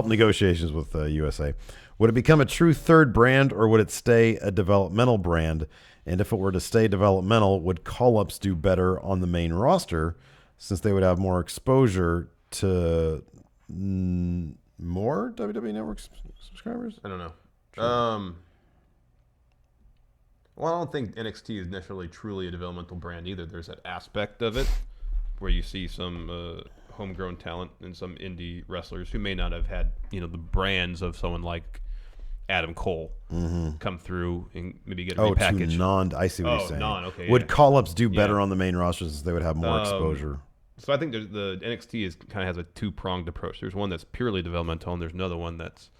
negotiations with USA, would it become a true third brand, or would it stay a developmental brand? And if it were to stay developmental, would call-ups do better on the main roster, since they would have more exposure to more WWE Network subscribers? I don't know. Sure. Well, I don't think NXT is necessarily truly a developmental brand either. There's that aspect of it where you see some homegrown talent and some indie wrestlers who may not have had, the brands of someone like Adam Cole come through and maybe get repackaged. I see what you're saying. Okay. Would call-ups do better on the main roster since they would have more exposure? So I think the NXT kind of has a two-pronged approach. There's one that's purely developmental, and there's another one that's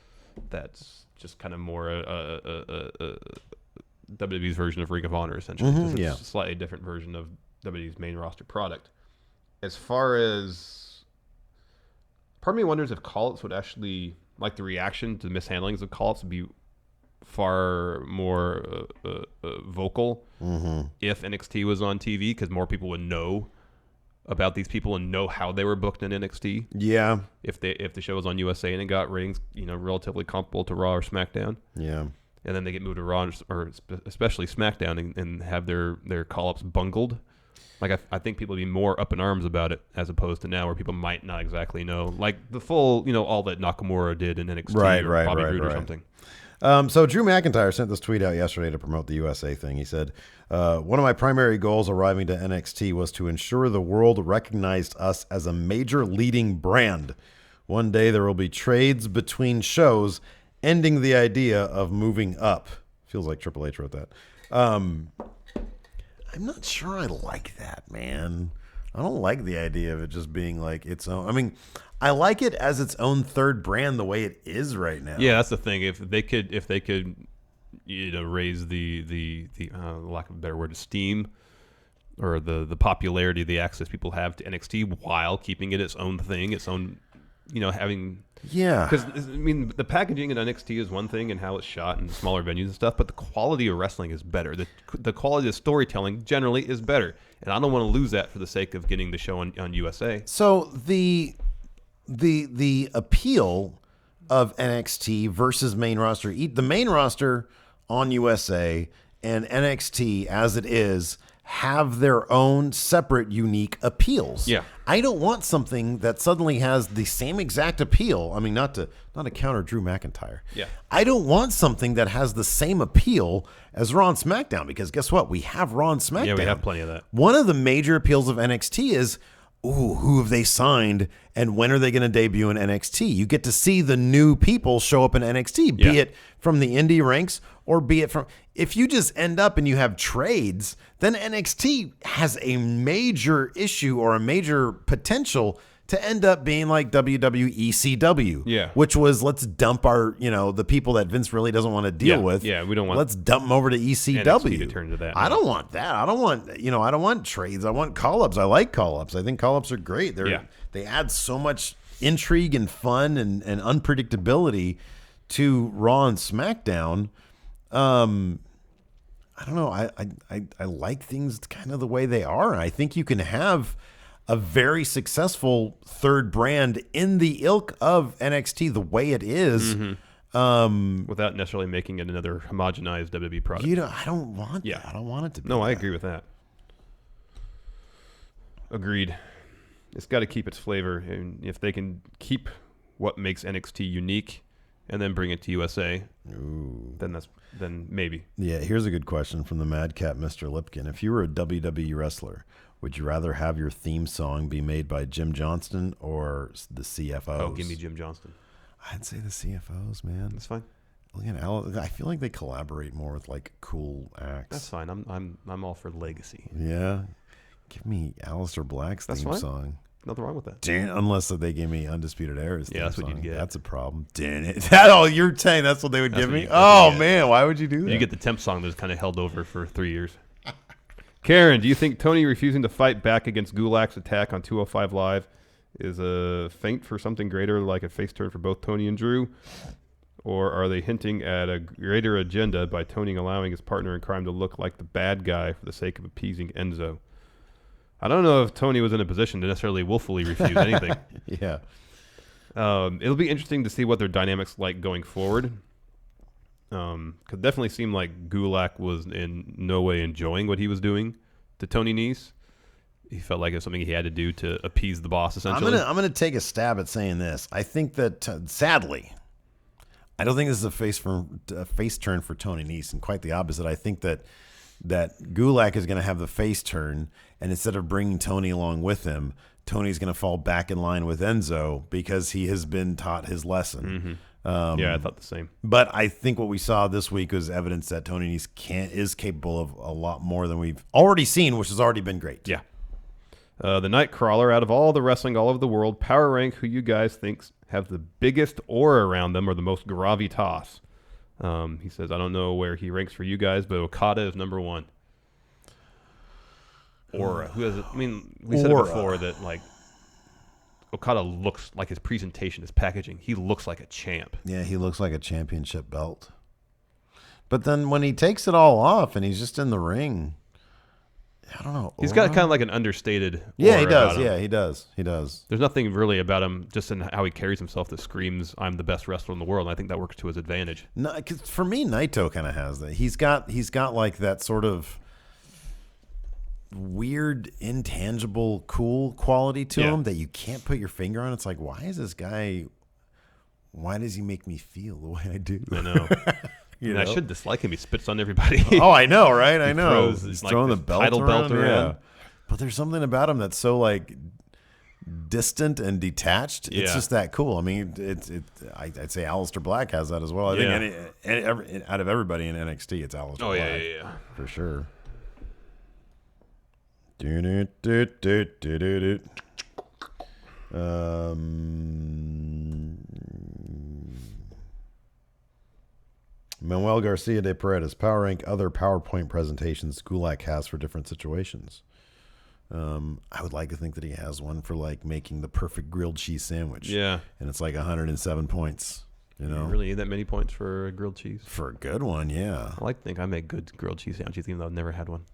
just kind of more WWE's version of Ring of Honor, essentially. It's a slightly different version of WWE's main roster product. As far as, part of me wonders if call-ups would actually, like the reaction to the mishandlings of call-ups would be far more vocal if NXT was on TV, because more people would know about these people and know how they were booked in NXT. Yeah. If the show was on USA and it got ratings, relatively comparable to Raw or SmackDown. Yeah. And then they get moved to Raw or especially SmackDown and have their call-ups bungled. Like I think people would be more up in arms about it as opposed to now where people might not exactly know. Like the full, all that Nakamura did in NXT or Bobby Roode or something. So Drew McIntyre sent this tweet out yesterday to promote the USA thing. He said, one of my primary goals arriving to NXT was to ensure the world recognized us as a major leading brand. One day there will be trades between shows, ending the idea of moving up. Feels like Triple H wrote that. I'm not sure I like that, man. I don't like the idea of it just being like its own. I mean, I like it as its own third brand the way it is right now. Yeah, that's the thing. If they could raise the lack of a better word, esteem or the popularity, the access people have to NXT while keeping it its own thing, its own, having. Yeah. Because, the packaging in NXT is one thing and how it's shot in smaller venues and stuff, but the quality of wrestling is better. The quality of storytelling generally is better. And I don't want to lose that for the sake of getting the show on USA. So the appeal of NXT versus main roster, the main roster on USA and NXT as it is have their own separate unique appeals. Yeah. I don't want something that suddenly has the same exact appeal. I mean, not to counter Drew McIntyre. Yeah. I don't want something that has the same appeal as Raw and SmackDown, because guess what? We have Raw and SmackDown. Yeah, we have plenty of that. One of the major appeals of NXT is, who have they signed and when are they going to debut in NXT? You get to see the new people show up in NXT, be it from the indie ranks or be it from... If you just end up and you have trades, then NXT has a major issue or a major potential to end up being like WWE ECW, which was let's dump our, the people that Vince really doesn't want to deal with. Yeah, we don't want. Let's dump them over to ECW. NXT to turn to that. I don't want that. I don't want, I don't want trades. I want call-ups. I like call-ups. I think call-ups are great. They add so much intrigue and fun and unpredictability to Raw and SmackDown. I don't know. I like things kind of the way they are. I think you can have a very successful third brand in the ilk of NXT the way it is, without necessarily making it another homogenized WWE product. I don't want that. I don't want it to be. No, I agree with that. Agreed. It's got to keep its flavor, and if they can keep what makes NXT unique and then bring it to USA, then maybe. Yeah, here's a good question from the Madcap Mr. Lipkin. If you were a WWE wrestler, would you rather have your theme song be made by Jim Johnston or the CFOs? Oh, give me Jim Johnston. I'd say the CFOs, man. That's fine. Look at I feel like they collaborate more with like cool acts. That's fine. I'm all for legacy. Yeah, give me Aleister Black's theme song. Nothing wrong with that. Unless they gave me Undisputed Era's theme that's song. what you'd get. That's a problem. You're saying that's what they would give me? Oh man, why would you do that? You get the temp song that's kind of held over for 3 years. Karen, do you think Tony refusing to fight back against Gulak's attack on 205 Live is a feint for something greater, like a face turn for both Tony and Drew? Or are they hinting at a greater agenda by Tony allowing his partner in crime to look like the bad guy for the sake of appeasing Enzo? I don't know if Tony was in a position to necessarily willfully refuse anything. Yeah. It'll be interesting to see what their dynamics like going forward. Could definitely seem like Gulak was in no way enjoying what he was doing to Tony Nese. He felt like it was something he had to do to appease the boss, essentially. I'm gonna take a stab at saying this. I think that sadly, I don't think this is a face turn for Tony Nese, and quite the opposite. I think that Gulak is going to have the face turn, and instead of bringing Tony along with him, Tony's going to fall back in line with Enzo because he has been taught his lesson. Yeah, I thought the same. But I think what we saw this week was evidence that Tony Nese is capable of a lot more than we've already seen, which has already been great. Yeah. The Nightcrawler, out of all the wrestling all over the world, power rank who you guys think have the biggest aura around them or the most gravitas. He says, I don't know where he ranks for you guys, but Okada is number one. Aura. Who has? We said it before that like Okada looks like his presentation, his packaging. He looks like a champ. Yeah, he looks like a championship belt. But then when he takes it all off and he's just in the ring, I don't know. He's got kind of like an understated. Yeah, he aura does. about him. Yeah, he does. He does. There's nothing really about him, just in how he carries himself, that screams, "I'm the best wrestler in the world." And I think that works to his advantage. No, 'cause for me, Naito kind of has that. He's got like that sort of weird, intangible, cool quality to him that you can't put your finger on. It's like, why is this guy? Why does he make me feel the way I do? I know. And I should dislike him. He spits on everybody. Oh, I know, right? I know. He's throwing the title belt around. Yeah. But there's something about him that's so like distant and detached. It's just that cool. I mean, I'd say Aleister Black has that as well. I think out of everybody in NXT, it's Aleister Black. Yeah. For sure. Manuel Garcia de Paredes, Power Rank other PowerPoint presentations GULAK has for different situations. I would like to think that he has one for like making the perfect grilled cheese sandwich. Yeah. And it's like 107 points. You know, you really need that many points for grilled cheese? For a good one, yeah. I like to think I make good grilled cheese sandwiches, even though I've never had one.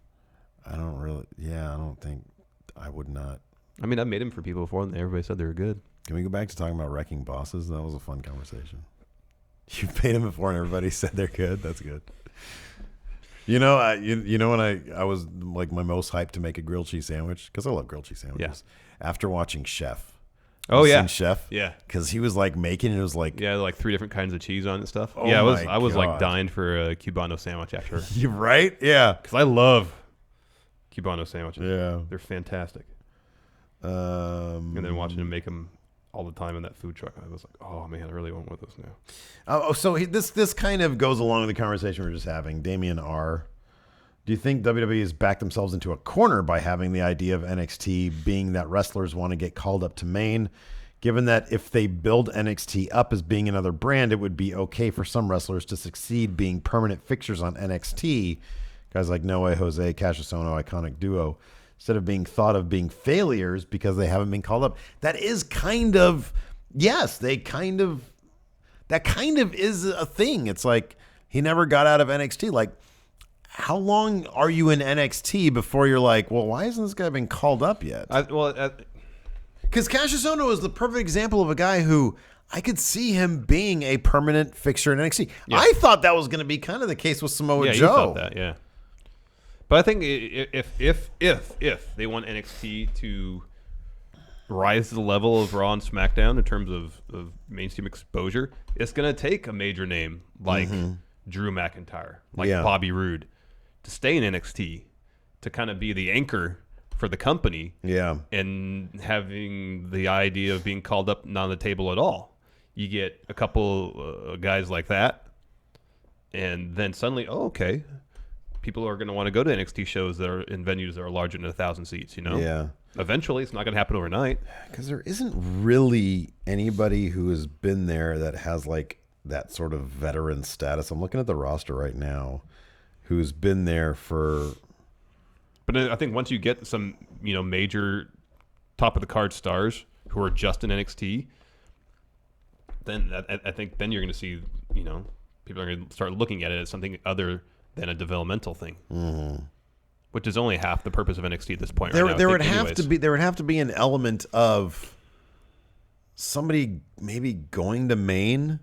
I don't think I would not. I mean, I've made them for people before, and everybody said they were good. Can we go back to talking about wrecking bosses? That was a fun conversation. You've made them before, and everybody said they're good. That's good. You know, when I was like my most hyped to make a grilled cheese sandwich, because I love grilled cheese sandwiches. Yeah. After watching Chef. Oh yeah, Chef. Yeah, because he was like making it was like like 3 different kinds of cheese on it and stuff. Oh yeah, I was like dying for a Cubano sandwich after. You're right. Yeah, because I love Cubano sandwiches. Yeah, they're fantastic. And then watching him make them all the time in that food truck, I was like, oh man, I really want one of those now. So this kind of goes along with the conversation we were just having. Damien R. Do you think WWE has backed themselves into a corner by having the idea of NXT being that wrestlers want to get called up to main? Given that if they build NXT up as being another brand, it would be okay for some wrestlers to succeed being permanent fixtures on NXT. Guys like Noe, Jose, Cassius Ohno, iconic duo, instead of being thought of being failures because they haven't been called up. That is kind of, yes, that kind of is a thing. It's like he never got out of NXT. Like, how long are you in NXT before you're like, well, why hasn't this guy been called up yet? Because Cassius Ohno is the perfect example of a guy who I could see him being a permanent fixture in NXT. Yeah. I thought that was going to be kind of the case with Samoa Joe. You thought that, yeah. But I think if they want NXT to rise to the level of Raw and SmackDown in terms of mainstream exposure, it's going to take a major name like Drew McIntyre, like Bobby Roode, to stay in NXT, to kind of be the anchor for the company, and having the idea of being called up not on the table at all. You get a couple guys like that, and then suddenly, okay, people are going to want to go to NXT shows that are in venues that are larger than 1,000 seats. You know, eventually, it's not going to happen overnight. Because there isn't really anybody who has been there that has like that sort of veteran status. I'm looking at the roster right now, who's been there for. But I think once you get some, major top of the card stars who are just in NXT, then I think then you're going to see, people are going to start looking at it as something other than a developmental thing, which is only half the purpose of NXT at this point. There would have to be an element of somebody maybe going to main.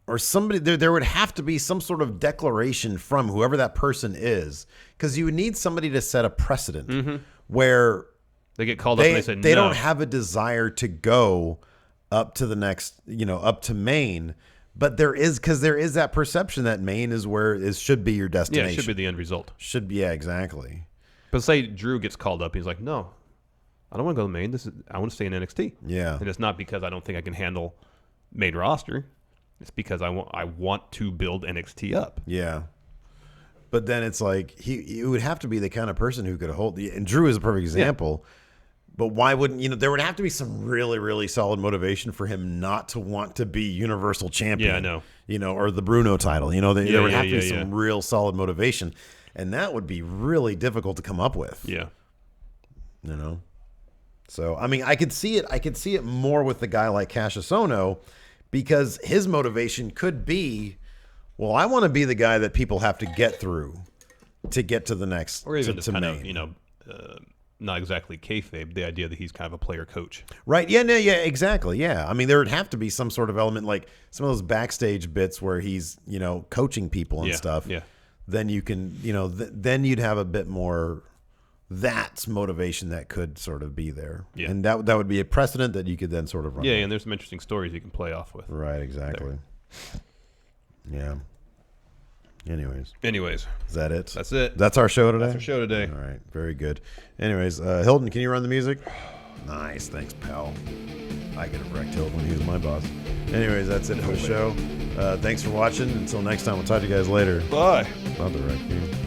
Or somebody there would have to be some sort of declaration from whoever that person is, because you would need somebody to set a precedent where they get called up and they say they don't have a desire to go up to the next, up to main, but there is that perception that main is where it should be your destination. Yeah, it should be the end result. Exactly. But say Drew gets called up, he's like, no, I don't want to go to main. I want to stay in NXT. Yeah, and it's not because I don't think I can handle main roster. It's because I want to build NXT up. Yeah. But then it's like he would have to be the kind of person who could hold and Drew is a perfect example. Yeah. But why wouldn't there would have to be some really, really solid motivation for him not to want to be Universal Champion. Yeah, I know. Or the Bruno title. There would have to be some real solid motivation. And that would be really difficult to come up with. Yeah. So I mean I could see it more with the guy like Cassius Ohno. Because his motivation could be, well, I want to be the guy that people have to get through to get to the next. Or even to just kind main. of, not exactly kayfabe, the idea that he's kind of a player coach. Right. Yeah, no, yeah, exactly. Yeah. I mean, there would have to be some sort of element, like some of those backstage bits where he's, coaching people and stuff. Yeah. Then you can, then you'd have a bit more, that's motivation that could sort of be there. Yeah. And that would be a precedent that you could then sort of run. Yeah, with. and there's some interesting stories you can play off with. Right, exactly. There. Yeah. Anyways. Is that it? That's it. That's our show today? That's our show today. All right. Very good. Anyways, Hilton, can you run the music? Nice. Thanks, pal. I could have wrecked Hilton when he was my boss. Anyways, that's it for the show. Thanks for watching. Until next time, we'll talk to you guys later. Bye. Love the wreck you.